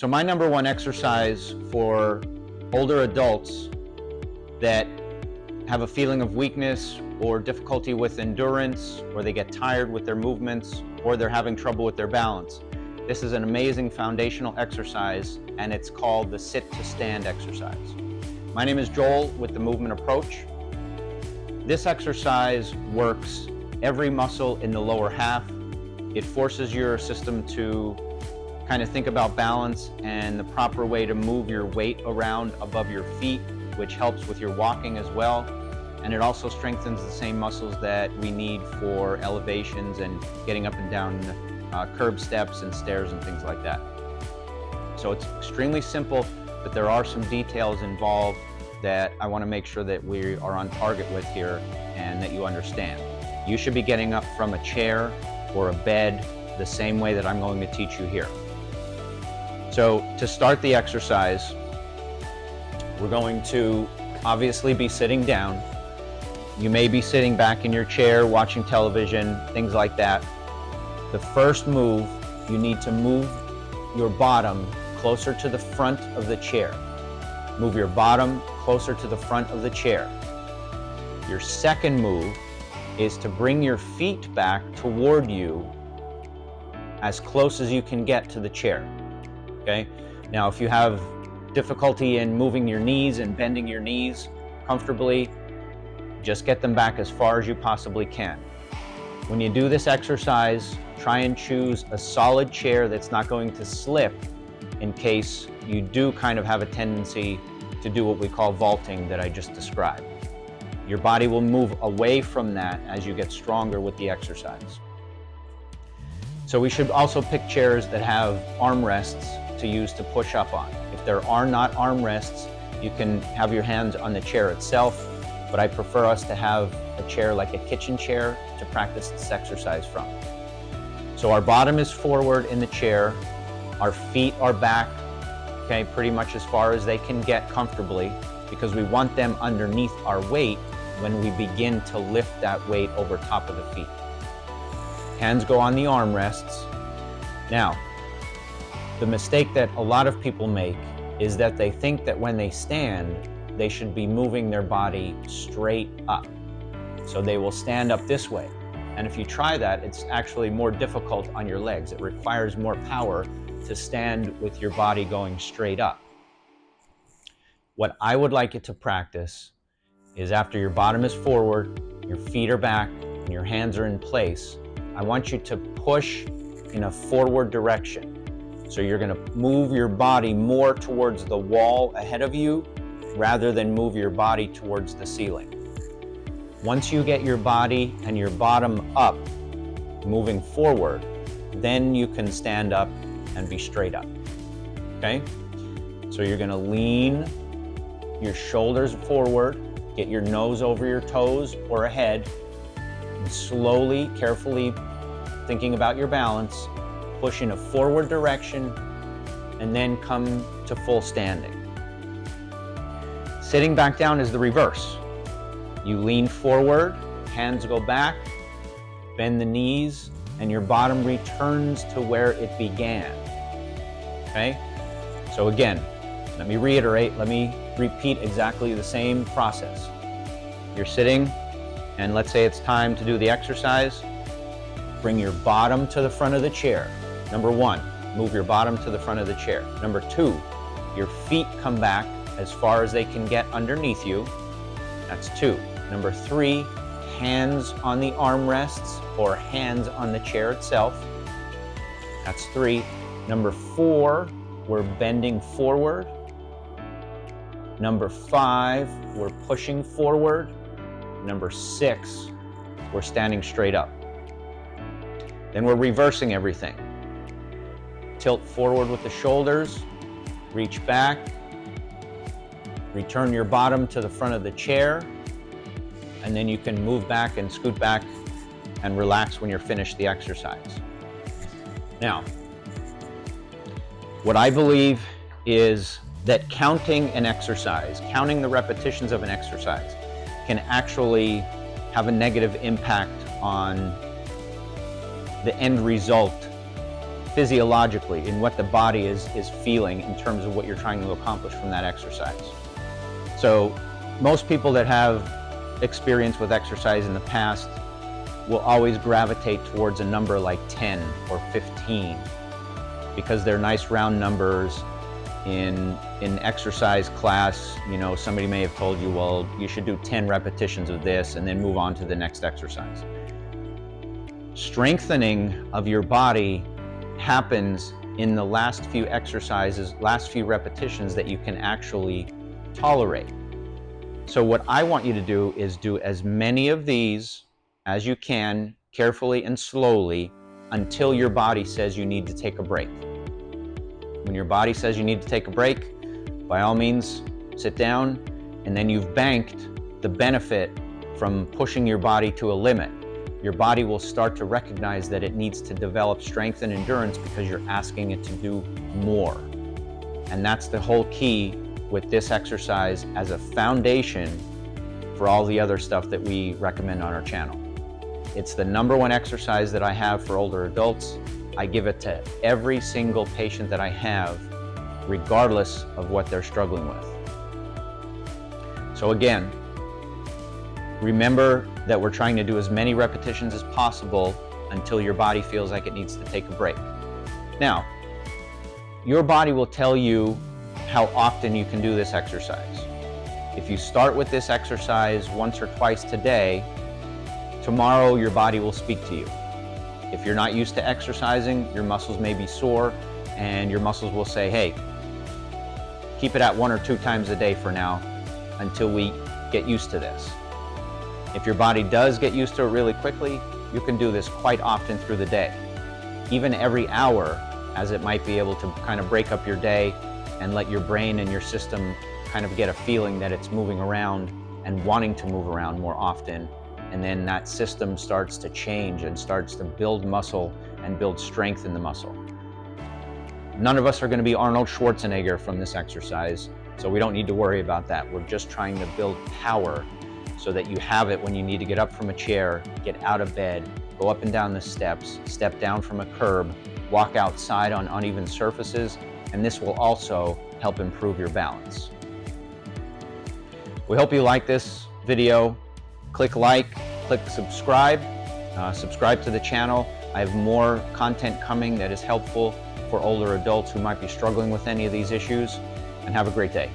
So my number one exercise for older adults that have a feeling of weakness or difficulty with endurance, or they get tired with their movements, or they're having trouble with their balance. This is an amazing foundational exercise, and it's called the sit to stand exercise. My name is Joel with the Movement Approach. This exercise works every muscle in the lower half. It forces your system to kind of think about balance and the proper way to move your weight around above your feet, which helps with your walking as well. And it also strengthens the same muscles that we need for elevations and getting up and down curb steps and stairs and things like that. So it's extremely simple, but there are some details involved that I want to make sure that we are on target with here and that you understand. You should be getting up from a chair or a bed the same way that I'm going to teach you here. So to start the exercise, we're going to obviously be sitting down. You may be sitting back in your chair, watching television, things like that. The first move, you need to move your bottom closer to the front of the chair. Move your bottom closer to the front of the chair. Your second move is to bring your feet back toward you as close as you can get to the chair. Okay? Now, if you have difficulty in moving your knees and bending your knees comfortably, just get them back as far as you possibly can. When you do this exercise, try and choose a solid chair that's not going to slip in case you do kind of have a tendency to do what we call vaulting that I just described. Your body will move away from that as you get stronger with the exercise. So we should also pick chairs that have armrests to use to push up on. If there are not armrests, you can have your hands on the chair itself, but I prefer us to have a chair like a kitchen chair to practice this exercise from. So our bottom is forward in the chair, our feet are back, okay, pretty much as far as they can get comfortably, because we want them underneath our weight when we begin to lift that weight over top of the feet. Hands go on the armrests. Now, the mistake that a lot of people make is that they think that when they stand, they should be moving their body straight up. So they will stand up this way. And if you try that, it's actually more difficult on your legs. It requires more power to stand with your body going straight up. What I would like you to practice is after your bottom is forward, your feet are back, and your hands are in place, I want you to push in a forward direction. So you're going to move your body more towards the wall ahead of you rather than move your body towards the ceiling. Once you get your body and your bottom up, moving forward, then you can stand up and be straight up. Okay? So you're going to lean your shoulders forward, get your nose over your toes or ahead, and slowly, carefully thinking about your balance, push in a forward direction, and then come to full standing. Sitting back down is the reverse. You lean forward, hands go back, bend the knees, and your bottom returns to where it began. Okay? So again, let me reiterate, let me repeat exactly the same process. You're sitting, and let's say it's time to do the exercise. Bring your bottom to the front of the chair. Number one, move your bottom to the front of the chair. Number two, your feet come back as far as they can get underneath you. That's two. Number three, hands on the armrests or hands on the chair itself. That's three. Number four, we're bending forward. Number five, we're pushing forward. Number six, we're standing straight up. Then we're reversing everything. Tilt forward with the shoulders, reach back, return your bottom to the front of the chair, and then you can move back and scoot back and relax when you're finished the exercise. Now, what I believe is that counting an exercise, counting the repetitions of an exercise, can actually have a negative impact on the end result physiologically, in what the body is feeling in terms of what you're trying to accomplish from that exercise. So most people that have experience with exercise in the past will always gravitate towards a number like 10 or 15 because they're nice round numbers. In exercise class, you know, somebody may have told you, well, you should do 10 repetitions of this and then move on to the next exercise. Strengthening of your body happens in the last few exercises, last few repetitions that you can actually tolerate. So what I want you to do is do as many of these as you can, carefully and slowly, until your body says you need to take a break. When your body says you need to take a break, by all means, sit down, and then you've banked the benefit from pushing your body to a limit. Your body will start to recognize that it needs to develop strength and endurance because you're asking it to do more. And that's the whole key with this exercise as a foundation for all the other stuff that we recommend on our channel. It's the #1 exercise that I have for older adults. I give it to every single patient that I have, regardless of what they're struggling with. So again, remember that we're trying to do as many repetitions as possible until your body feels like it needs to take a break. Now, your body will tell you how often you can do this exercise. If you start with this exercise once or twice today, tomorrow your body will speak to you. If you're not used to exercising, your muscles may be sore, and your muscles will say, hey, keep it at 1 or 2 times a day for now until we get used to this. If your body does get used to it really quickly, you can do this quite often through the day. Even every hour, as it might be able to kind of break up your day and let your brain and your system kind of get a feeling that it's moving around and wanting to move around more often. And then that system starts to change and starts to build muscle and build strength in the muscle. None of us are going to be Arnold Schwarzenegger from this exercise, so we don't need to worry about that. We're just trying to build power so that you have it when you need to get up from a chair, get out of bed, go up and down the steps, step down from a curb, walk outside on uneven surfaces, and this will also help improve your balance. We hope you like this video. Click like, click subscribe, subscribe to the channel. I have more content coming that is helpful for older adults who might be struggling with any of these issues, and have a great day.